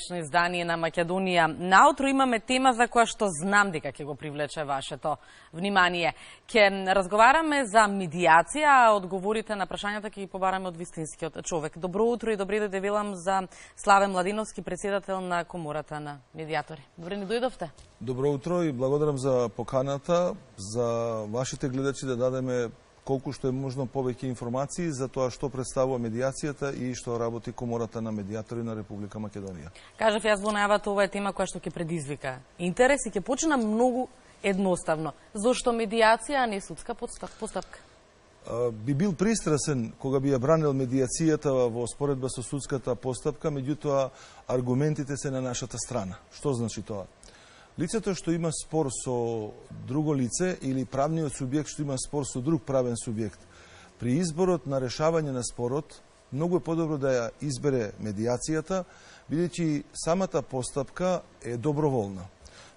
денешно издание на Македонија. Наутро имаме тема за која што знам дека ќе го привлече вашето внимание. Ќе разговараме за медиација, а одговорите на прашањата ќе ги побараме од вистинскиот човек. Добро утро и добри дојде велам за Славе Младиновски, председател на Комората на медиатори. Добре ни дојдовте. Добро утро и благодарам за поканата, за вашите гледачи да дадеме колку што е можно повеќе информации за тоа што представува медиацијата и што работи Комората на медиатори на Република Македонија. Кажав јас во најавата, ова е тема која што ќе предизвика интерес и ќе почна многу едноставно. Зошто медиација, а не судска постапка? Би бил пристрасен кога би ја бранил медиацијата во споредба со судската постапка, меѓутоа аргументите се на нашата страна. Што значи тоа? Лицето што има спор со друго лице или правниот субјект што има спор со друг правен субјект, при изборот на решавање на спорот, многу е подобро да ја избере медиацијата, бидејќи самата постапка е доброволна.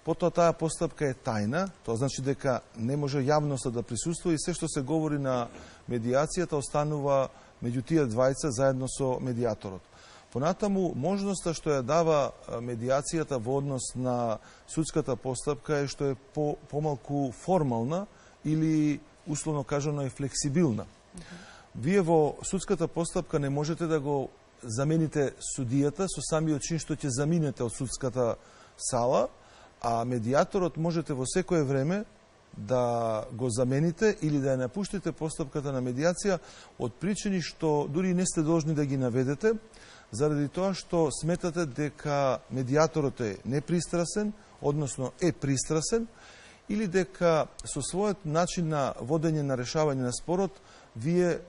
Потоа таа постапка е тајна, тоа значи дека не може јавноста да присуствува и се што се говори на медиацијата останува меѓу тие двајца заедно со медиаторот. Понатаму, можноста што ја дава медиацијата во однос на судската постапка е што е помалку формална или, условно кажано, е флексибилна. Вие во судската постапка не можете да го замените судијата со самиот чин што ќе заминете од судската сала, а медиаторот можете во секое време да го замените или да ја напуштите постапката на медиација од причини што дури не сте должни да ги наведете, заради тоа што сметате дека медиаторот е непристрасен, односно е пристрасен, или дека со својот начин на водење на решавање на спорот, вие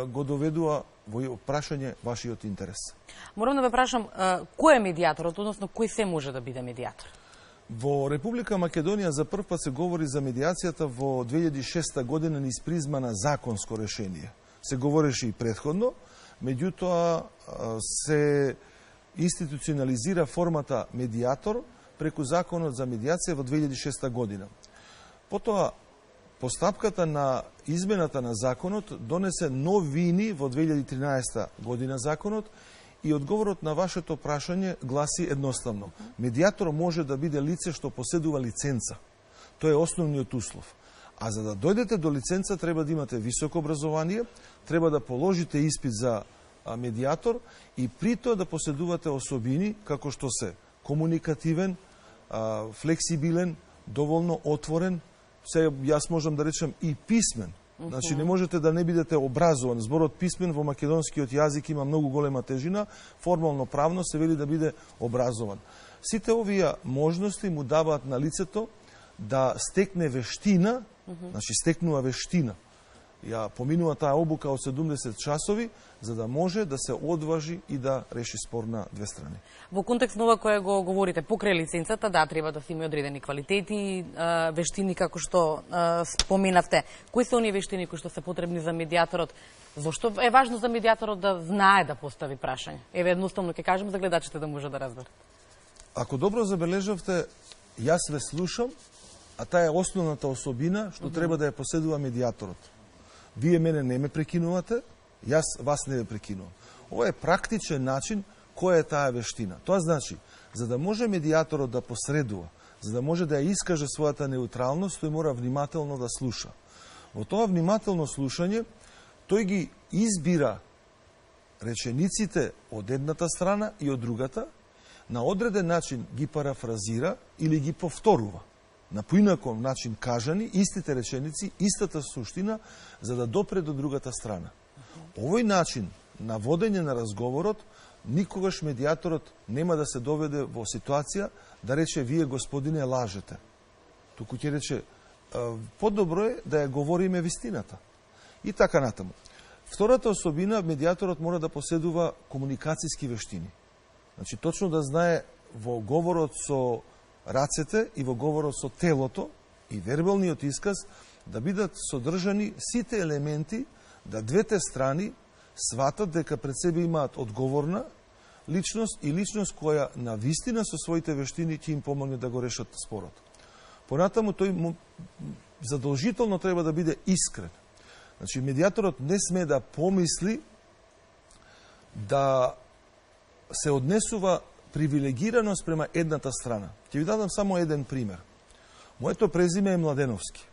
го доведува во прашање вашиот интерес. Морам да ве прашам, кој е медиаторот, односно кој се може да биде медиатор? Во Република Македонија за прв пат се говори за медиацијата во 2006 година низ призма на законско решение. Се говореше и претходно, меѓутоа се институционализира формата медиатор преку Законот за медиација во 2006 година. Потоа, постапката на измената на законот донесе новини во 2013 година законот и одговорот на вашето прашање гласи едноставно. Медиатор може да биде лице што поседува лиценца. Тоа е основниот услов. А за да дојдете до лиценца треба да имате високо образование, треба да положите испит за медиатор и при тоа да поседувате особини како што се комуникативен, флексибилен, доволно отворен, јас можам да речем и писмен. Значи не можете да не бидете образован. Зборот писмен во македонскиот јазик има многу голема тежина, формално правно се вели да биде образован. Сите овие можности му даваат на лицето да стекне вештина, значи стекнува вештина. Ја поминува таа обука од 70 часови, за да може да се одважи и да реши спор на две страни. Во контекст на ова кое го говорите, покрај лиценцата, да, треба да се има одредени квалитети, вештини, како што споменавте. Кои се оние вештини кои што се потребни за медиаторот? Зошто е важно за медиаторот да знае да постави прашање? Еве, едноставно ќе кажем за гледачите да може да разберат. Ако добро забележавте, јас ве слушам, а таа е основната особина што треба да ја поседува медиаторот. Вие мене не ме прекинувате, јас вас не ве прекинувам. Ова е практичен начин која е таа вештина. Тоа значи, за да може медиаторот да посредува, за да може да ја искаже својата неутралност, тој мора внимателно да слуша. Во тоа внимателно слушање, тој ги избира речениците од едната страна и од другата, на одреден начин ги парафразира или ги повторува. На поинаков начин кажани, истите реченици, истата суштина, за да допре до другата страна. Овој начин на водење на разговорот, никогаш медиаторот нема да се доведе во ситуација да рече вие, господине, лажете. Туку ќе рече, подобро е да ја говориме вистината. И така натаму. Втората особина, медиаторот мора да поседува комуникацијски вештини. Значи, точно да знае во говорот со рацете и во говорот со телото и вербалниот исказ да бидат содржани сите елементи да двете страни сватат дека пред себе имаат одговорна личност и личност која на вистина со своите вештини ќе им помогне да го решат спорот. Понатаму тој задолжително треба да биде искрен. Значи, медиаторот не сме да помисли да се однесува привилегираност према едната страна. Ќе ви дадам само еден пример. Моето презиме е Младеновски.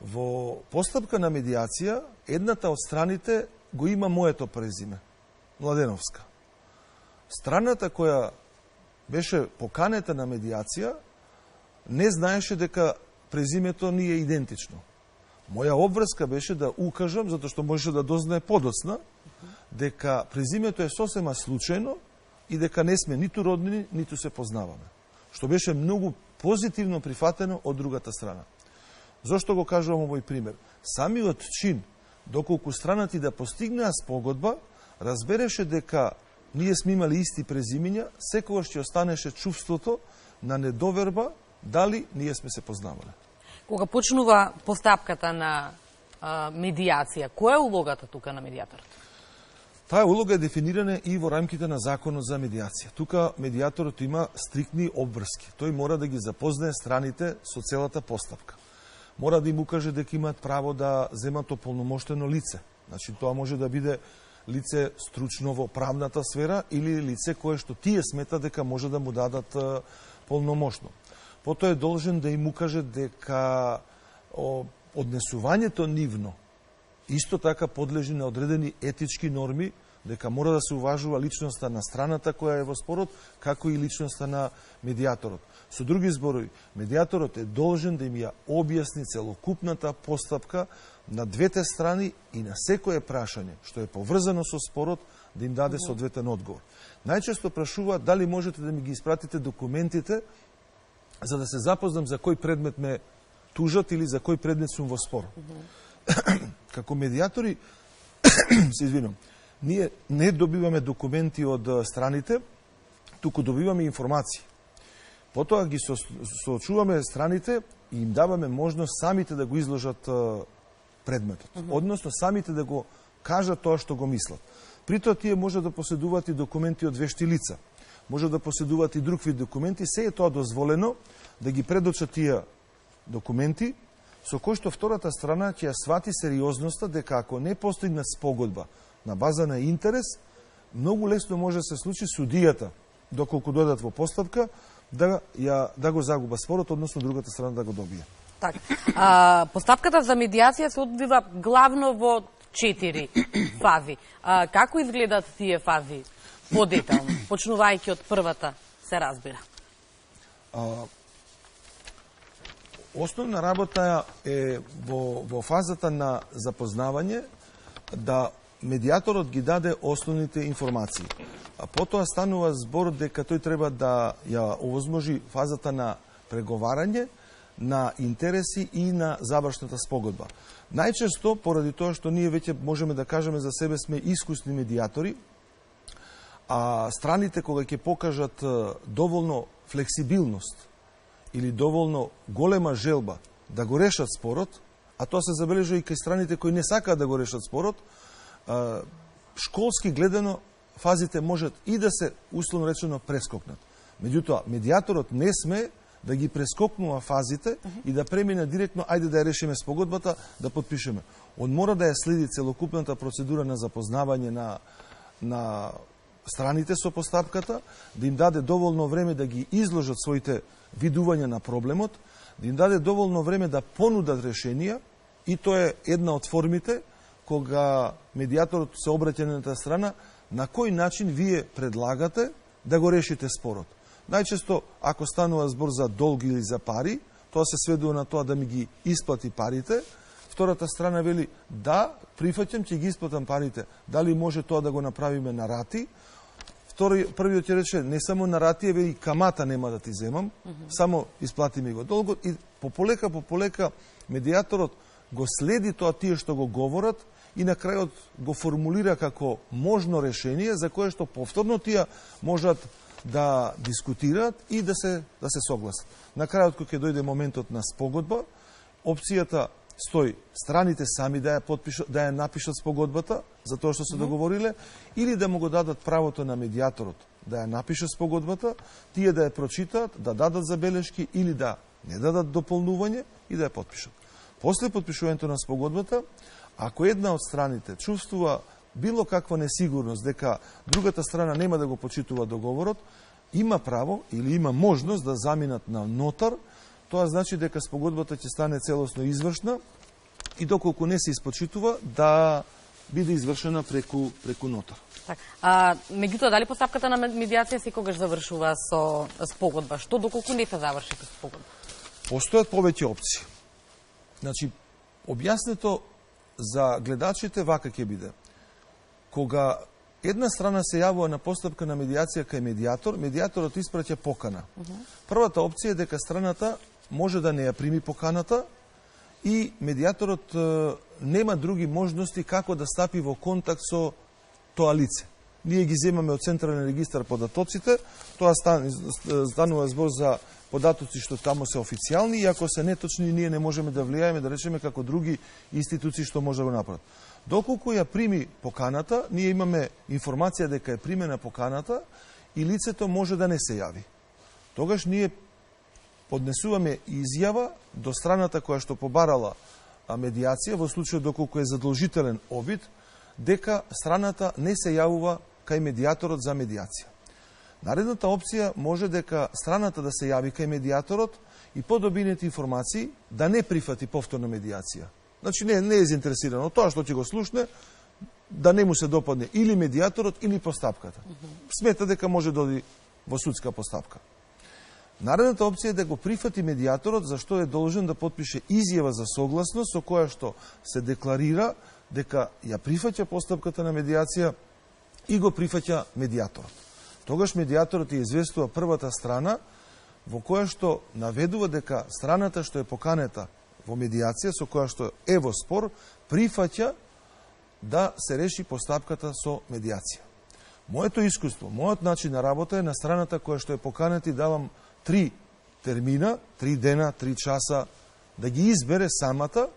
Во постапка на медиација, едната од страните го има моето презиме, Младеновска. Страната која беше поканета на медиација, не знаеше дека презимето ни е идентично. Моја обврска беше да укажам, затоа што можеше да дознае подоцна, дека презимето е сосема случајно и дека не сме ниту роднини, ниту се познаваме. Што беше многу позитивно прифатено од другата страна. Зошто го кажувам овој пример? Самиот чин, доколку страната да постигнаа спогодба, разбереше дека ние сме имали исти презимиња, секогаш ќе останеше чувството на недоверба дали ние сме се познавале. Кога почнува постапката на медиација, која е улогата тука на медиаторот? Таа улога е дефинирана и во рамките на законот за медиација. Тука медиаторот има стриктни обврски. Тој мора да ги запознае страните со целата постапка. Мора да им укаже дека имаат право да земат ополномоштено лице. Значи, тоа може да биде лице стручно во правната сфера или лице кое што тие смета дека може да му дадат полномошно. Потоа е должен да им укаже дека однесувањето нивно исто така подлежи на одредени етички норми, дека мора да се уважува личноста на страната која е во спорот, како и личноста на медиаторот. Со други зборови, медиаторот е должен да им ја објасни целокупната постапка на двете страни и на секое прашање што е поврзано со спорот да им даде соодветен одговор. Најчесто прашуваат дали можете да ми ги испратите документите за да се запознам за кој предмет ме тужат или за кој предмет сум во спор. Како медиатори, се извинам, ние не добиваме документи од страните, туку добиваме информации. Потоа ги соочуваме страните и им даваме можност самите да го изложат предметот. Односно, самите да го кажат тоа што го мислат. Притоа тие може да поседуваат и документи од вешти лица. Може да поседуваат и друг вид документи. Се е тоа дозволено да ги предочат тие документи, со кој што втората страна ќе ја свати сериозноста дека ако не постигнат спогодба на база на интерес, многу лесно може да се случи судијата, доколку дојдат во постапка, да го загуба спорот, односно другата страна да го добие. Така. Постапката за медиација се одвива главно во 4 фази. Како изгледат тие фази подетално, почнувајќи од првата, се разбира? Основна работа е во фазата на запознавање да медиаторот ги даде основните информации. А потоа станува збор дека тој треба да ја овозможи фазата на преговарање, на интереси и на завршната спогодба. Најчесто, поради тоа што ние веќе можеме да кажеме за себе сме искусни медиатори, а страните кога ќе покажат доволно флексибилност или доволно голема желба да го решат спорот, а тоа се забележува и кај страните кои не сакаат да го решат спорот, школски гледано фазите можат и да се условно речено прескокнат. Меѓутоа, медиаторот не сме да ги прескокнува фазите и да премине директно, ајде да ја решиме спогодбата, да подпишеме. Он мора да ја следи целокупната процедура на запознавање на страните со постапката, да им даде доволно време да ги изложат своите видувања на проблемот, да им даде доволно време да понудат решенија, и тоа е една од формите кога медиаторот се обраќа на едната страна, на кој начин вие предлагате да го решите спорот. Најчесто, ако станува збор за долг или за пари, тоа се сведува на тоа да ми ги исплати парите. Втората страна вели, да, прифаќам, ќе ги исплатам парите. Дали може тоа да го направиме на рати? Првиот ќе рече, не само на рати, вели, камата нема да ти земам, само исплати ми го долгот. И пополека медиаторот го следи тоа тие што го говорат и на крајот го формулира како можно решение за кое што повторно тие можат да дискутираат и да се согласат. На крајот, кога ќе дојде моментот на спогодба, опцијата стои страните сами да ја напишат спогодбата за тоа што се договориле, или да му го дадат правото на медиаторот да ја напише спогодбата, тие да ја прочитаат, да дадат забелешки или да не дадат дополнување и да ја подпишат. После подпишувањето на спогодбата, ако една од страните чувствува било каква несигурност дека другата страна нема да го почитува договорот, има право или има можност да заминат на нотар, тоа значи дека спогодбата ќе стане целосно извршна и доколку не се испочитува да биде извршена преку нотар. Меѓутоа, дали постапката на медиација секогаш завршува со спогодба? Што доколку не се заврши со спогодба? Постојат повеќе опции. Значи, објаснето за гледачите вака ќе биде. Кога една страна се јавува на постапка на медиација кај медиатор, медиаторот испраќа покана. Првата опција е дека страната може да не ја прими поканата и медиаторот нема други можности како да стапи во контакт со тоа лице. Ние ги земаме од Централен регистар податоците, тоа станува збор за податоци што таму се официјални и ако се неточни, ние не можеме да влијаеме, да речеме како други институции што може да го направат. Доколку ја прими поканата, ние имаме информација дека е примена поканата и лицето може да не се јави. Тогаш ние поднесуваме изјава до страната која што побарала медиација, во случај доколку е задолжителен обид, дека страната не се јавува кај медиаторот за медиација. Наредната опција може дека страната да се јави кај медиаторот и по добините информации да не прифати повторна медиација. Значи не е заинтересирано тоа што ќе го слушне, да не му се допадне или медиаторот или постапката. Смета дека може да оди во судска постапка. Наредната опција е да го прифати медиаторот, зашто е должен да потпише изјава за согласност со која што се декларира дека ја прифаќа постапката на медиација и го прифаќа медиаторот. Тогаш медиаторот ја известува првата страна во која што наведува дека страната што е поканета во медиација, со која што е во спор, прифаќа да се реши постапката со медиација. Моето искуство, мојот начин на работа е на страната која што е поканета и давам 3 термина, 3 дена, 3 часа, да ги избере самата,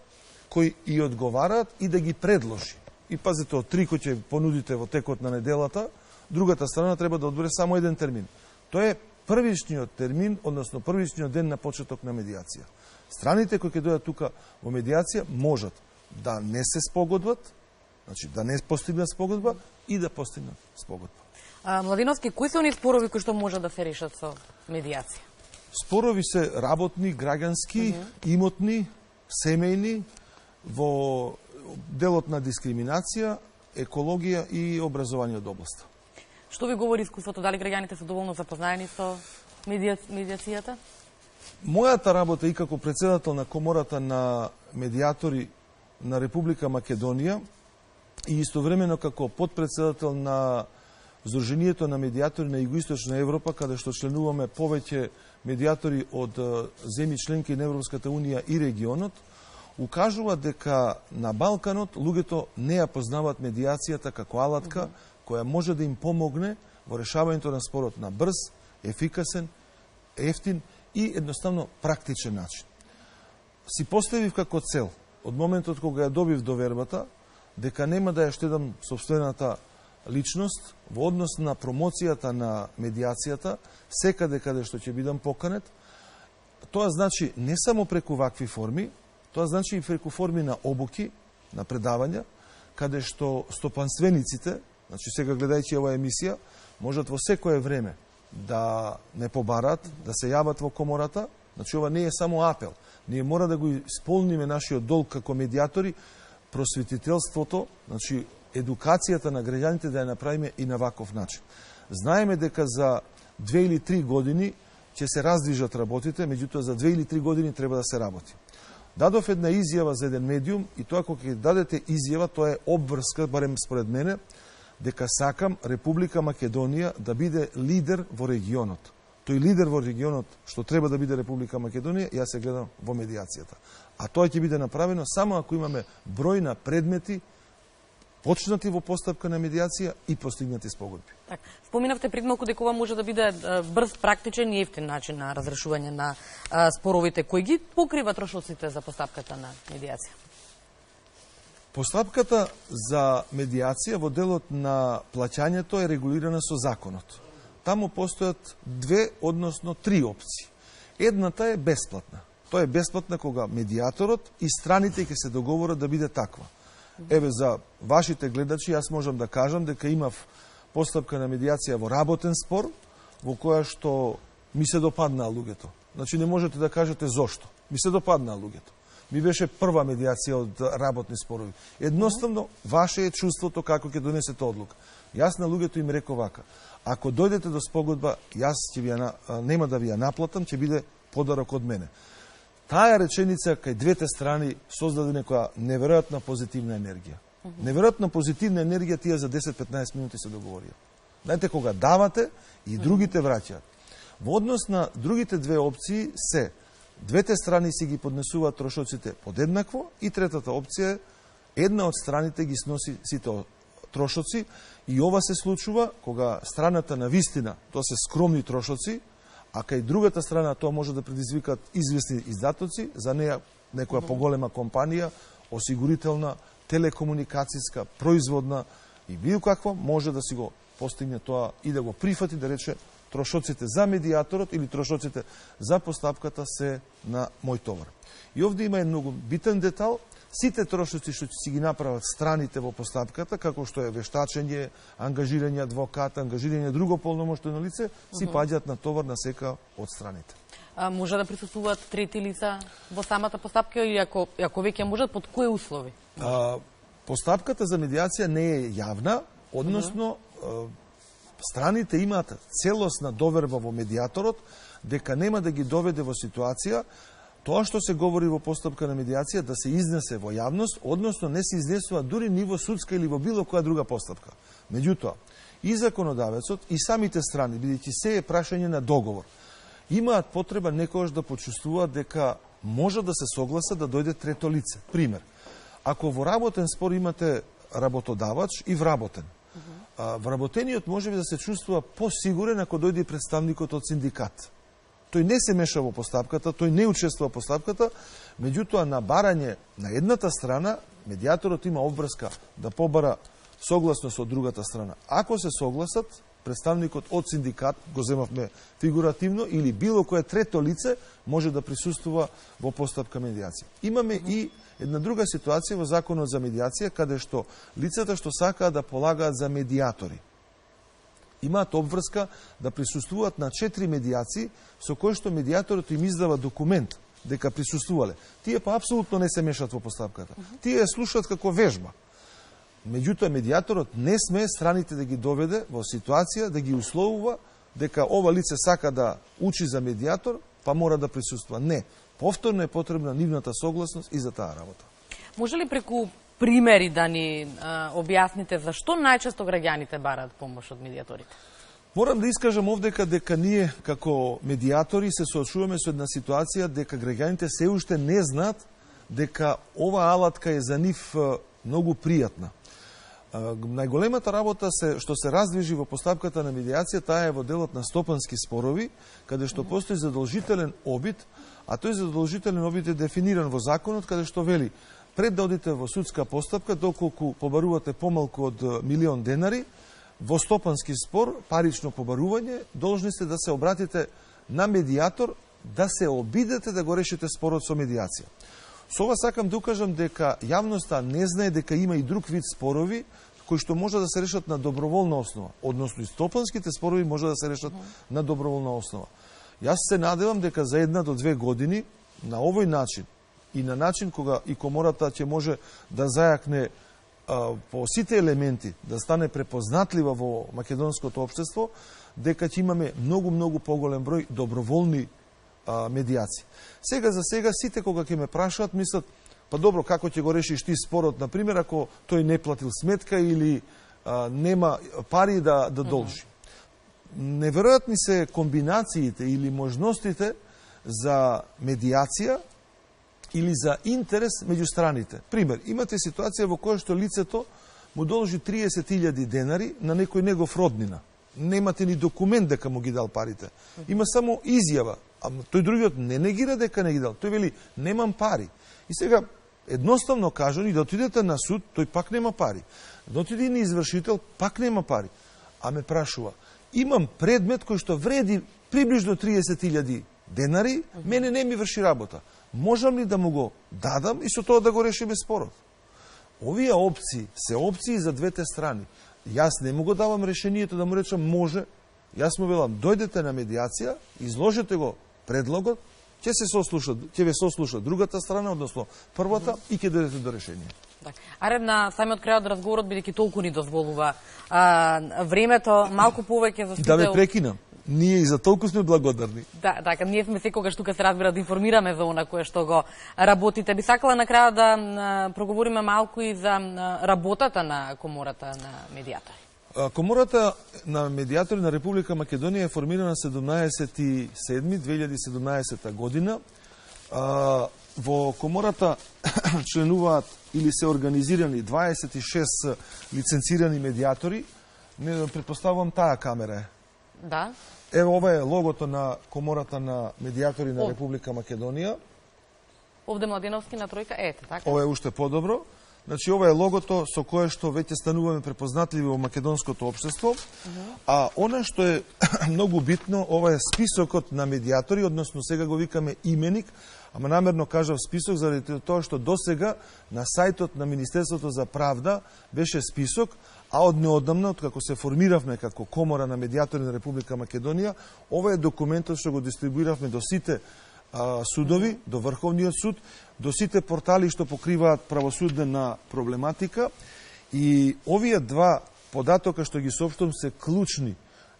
кои и одговараат и да ги предложи. И пазите, од 3 кои ќе понудите во текот на неделата, другата страна треба да одбере само еден термин. Тоа е првичниот термин, односно првичниот ден на почеток на медиација. Страните кои ќе дојдат тука во медиација можат да не се спогодбат, значи да не постигнат спогодба и да постигнат спогодба. Младиновски, кои се они спорови кои што може да се решат со медиација? Спорови се работни, граѓански, имотни, семејни, во делот на дискриминација, екологија и образование од областа. Што ви говори искуството? Дали граѓаните се доволно запознаени со медиацијата? Мојата работа и како председател на Комората на медиатори на Република Македонија и истовремено како подпредседател на Сдруженијето на медиатори на Југоисточна Европа, каде што членуваме повеќе медиатори од земји членки на Европската Унија и регионот, укажува дека на Балканот луѓето не ја познаваат медиацијата како алатка која може да им помогне во решавањето на спорот на брз, ефикасен, ефтин и едноставно практичен начин. Си поставив како цел, од моментот кога ја добив довербата, дека нема да ја штедам собствената личност во однос на промоцијата на медиацијата, секаде каде што ќе бидам поканет. Тоа значи не само преку вакви форми, тоа значи и преку форми на обуки, на предавања, каде што стопанствениците, значи сега гледајќи оваа емисија, можат во секое време да не побараат, да се јават во Комората. Значи ова не е само апел. Ние мора да го исполниме нашиот долг како медиатори, просветителството, значи едукацијата на граѓаните да ја направиме и на ваков начин. Знаеме дека за 2 или 3 години ќе се раздвижат работите, меѓутоа за 2 или 3 години треба да се работи. Дадов една изјава за еден медиум и тоа кога ќе дадете изјава, тоа е обврска, барем според мене, дека сакам Република Македонија да биде лидер во регионот. Тој лидер во регионот што треба да биде Република Македонија, јас се гледам во медиацијата. А тоа ќе биде направено само ако имаме број на предмети почнати во постапка на медиација и постигнати спогодби. Так, споминавте пред малку дека ова може да биде брз, практичен и ефтин начин на разрешување на споровите. Кои ги покрива трошоците за постапката на медиација? Постапката за медиација во делот на плаќањето е регулирана со законот. Таму постојат 2, односно 3 опции. Едната е бесплатна. Тоа е бесплатна кога медиаторот и страните ќе се договорат да биде таква. Еве, за вашите гледачи, јас можам да кажам дека имав постапка на медиација во работен спор, во која што ми се допаднаа луѓето. Значи не можете да кажете зошто. Ми се допаднаа луѓето. Ми беше прва медиација од работни спорови. Едноставно, ваше е чувството како ќе донесете одлука. Јас на луѓето им реков вака: ако дојдете до спогодба, јас нема да ви ја наплатам, ќе биде подарок од мене. Таа реченица кај двете страни создаде некоја неверојатна позитивна енергија. Неверојатна позитивна енергија тие за 10-15 минути се договорија. Знаете, кога давате и другите враќаат. Во однос на другите две опции се двете страни си ги поднесуваат трошоците подеднакво и третата опција е една од страните ги сноси сите трошоци и ова се случува кога страната на вистина, тоа се скромни трошоци, а кај другата страна тоа може да предизвикат известни издатоци, за неја некоја поголема компанија, осигурителна, телекомуникацијска, производна и било каква, може да си го постигне тоа и да го прифати, да рече трошоците за медијаторот или трошоците за постапката се на мој товар. И овде има еден многу битен детал. Сите трошоци што си ги направат страните во постапката, како што е вештачење, ангажирање адвокат, ангажирање друго полномоштено лице, си паѓаат на товар на сека од страните. Може да присуствуваат трети лица во самата постапка или ако веќе можат, под кои услови? Постапката за медиација не е јавна, односно страните имаат целосна доверба во медијаторот дека нема да ги доведе во ситуација тоа што се говори во постапка на медиација да се изнесе во јавност, односно не се изнесува дури ниво судска или во било која друга постапка. Меѓутоа, и законодавецот и самите страни, бидејќи се е прашање на договор, имаат потреба некојаш да почувствуваат дека може да се согласат да дојде трето лице. Пример, ако во работен спор имате работодавач и вработен, вработениот може би да се чувствува посигурен ако дојде представникот од синдикат. Тој не се меша во постапката, тој не учествува во постапката, меѓутоа на барање на едната страна, медијаторот има обврска да побара согласност од другата страна. Ако се согласат, представникот од синдикат, го земавме фигуративно, или било кое трето лице, може да присуствува во постапка медиација. Имаме и една друга ситуација во Законот за медиација, каде што лицата што сакаат да полагаат за медијатори, имаат обврска да присуствуваат на 4 медијации, со кои што медијаторот им издава документ дека присуствувале. Тие па апсолутно не се мешат во постапката. Тие ја слушаат како вежба. Меѓутоа, медијаторот не сме страните да ги доведе во ситуација, да ги условува дека ова лице сака да учи за медијатор, па мора да присуствува. Не. Повторно е потребна нивната согласност и за таа работа. Може ли преку примери да ни објасните зашто најчесто граѓаните бараат помош од медијаторите? Морам да искажам овдека дека ние како медијатори се соочуваме со една ситуација дека граѓаните се уште не знаат дека ова алатка е за нив многу пријатна. Најголемата работа што се раздвижи во постапката на медијација, таа е во делот на стопански спорови, каде што постои задолжителен обид, а тој задолжителен обид е дефиниран во законот, каде што вели пред да одите во судска постапка, доколку побарувате помалку од 1.000.000 денари, во стопански спор, парично побарување, должни сте да се обратите на медијатор, да се обидете да го решите спорот со медијација. Со ова сакам да укажам дека јавноста не знае дека има и друг вид спорови кои што може да се решат на доброволна основа, односно и стопанските спорови може да се решат на доброволна основа. Јас се надевам дека за 1 до 2 години на овој начин и на начин кога и комората ќе може да зајакне по сите елементи, да стане препознатлива во македонското општество, дека ќе имаме многу поголем број доброволни медијации. Сега за сега сите кога ќе ме прашаат мислат, па добро, како ќе го решиш ти спорот, например, ако тој не платил сметка или нема пари да должи. Неверојатни се комбинациите или можностите за медијација или за интерес меѓу страните. Пример, имате ситуација во која што лицето му должи 30.000 денари на некој негов роднина. Немате ни документ дека му ги дал парите. Има само изјава. А тој другиот не негира дека не ги дал. Тој вели, немам пари. И сега, едноставно кажан, и да отидете на суд, тој пак нема пари. Да отиде на извршител, пак нема пари. А ме прашува, имам предмет кој што вреди приближно 30.000 денари, мене не ми врши работа. Можам ли да му го дадам и со тоа да го решиме спорот? Овие опции се опции за двете страни. Јас не му го давам решението да му речам може, Јас му велам, дојдете на медиација, изложете го предлогот, ќе ве сослуша другата страна, односно првата, и ќе дојдете до решение. Аре, на самиот крај од разговорот, бидејќи толку ни дозволува времето, малку повеќе за Да ве прекинам. Ние и за толку сме благодарни. Да, така, ние сме секогаш тука, се разбира, да информираме за она кое што го работите. Би сакала на крајот да проговориме малку и за работата на Комората на медиатори. Комората на медиатори на Република Македонија е формирана 17.7.2017 година. Во Комората членуваат или се организирани 26 лиценцирани медиатори. Не предпоставувам таа камера е. Да. Ево, ова е логото на Комората на медиатори на Република Македонија. Овде Младеновски на тројка, ете, така? Ова е уште подобро. Значи, ова е логото со кое што веќе стануваме препознатливи во македонското општество. А она што е многу битно, ова е списокот на медиатори, односно сега го викаме именик, ама намерно кажав список заради тоа што досега на сајтот на Министерството за правда беше список, а од неодамна, откако се формиравме како Комора на медиатори на Република Македонија, ова е документот што го дистрибуиравме до сите судови, до Врховниот суд, до сите портали што покриваат правосудна проблематика, и овие два податока што ги соопштувам се клучни,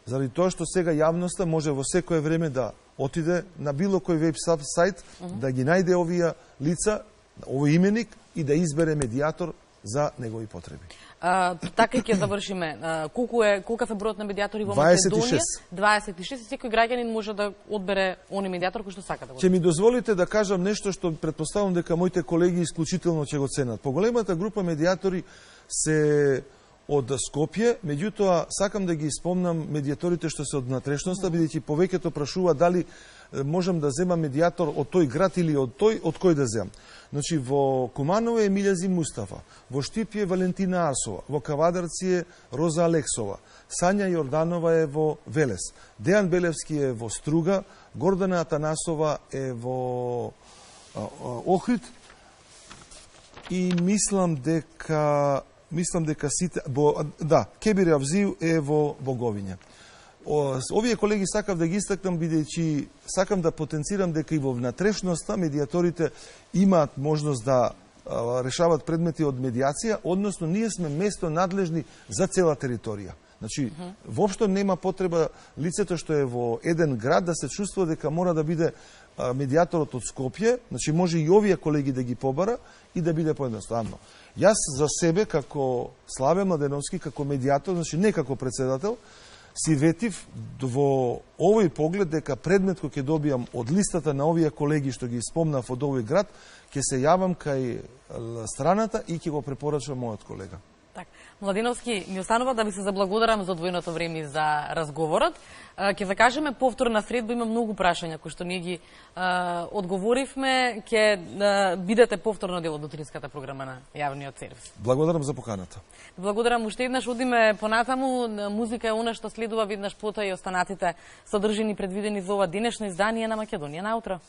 заради тоа што сега јавноста може во секое време да отиде на било кој веб сайт, да ги најде овие лица, овој именик и да избере медиатор за негови потреби. Така ќе завршиме. Колка се бројот на медиатори во Македонија? 26. И секој граѓанин може да одбере оној медиатор кој што сака да го. Ќе ми дозволите да кажам нешто што претпоставувам дека моите колеги исклучително ќе го ценат. Поголемата група медиатори се од Скопје, меѓутоа сакам да ги спомнам медиаторите што се од внатрешноста, бидејќи повеќето прашува дали можам да земам медиатор од тој град или од кој да земам. Значи, во Куманово е Милјази Мустафа, во Штипје е Валентина Арсова, во Кавадарци е Роза Алексова, Сања Јорданова е во Велес, Дејан Белевски е во Струга, Гордана Атанасова е во Охрид и мислам дека сите, Кебир Авзију е во Боговиња. Овие колеги сакав да ги истакнам, бидејќи сакам да потенцирам дека и во внатрешноста медиаторите имаат можност да решават предмети од медиација, односно ние сме место надлежни за цела територија. Значи, воопшто нема потреба лицето што е во еден град да се чувствува дека мора да биде медиаторот од Скопје, значи може и овие колеги да ги побара и да биде поедноставно. Јас за себе, како Славе Младеновски, како медиатор, значи не како председател, си ветив во овој поглед дека предмет кој ќе добијам од листата на овие колеги што ги спомнав од овој град, ќе се јавам кај страната и ќе го препорачам мојот колега. Так, Младеновски, ми останува да ви се заблагодарам за одвоеното време за разговорот. Ќе закажеме повторна средба, има многу прашања кои што ние ги одговоривме. Ќе бидете повторно дел од утринската програма на Јавниот сервис. Благодарам за поканата. Благодарам уште еднаш, одиме понатаму. Музика е она што следува веднаш пота и останатите содржини предвидени за ова денешно издание на Македонија наутро.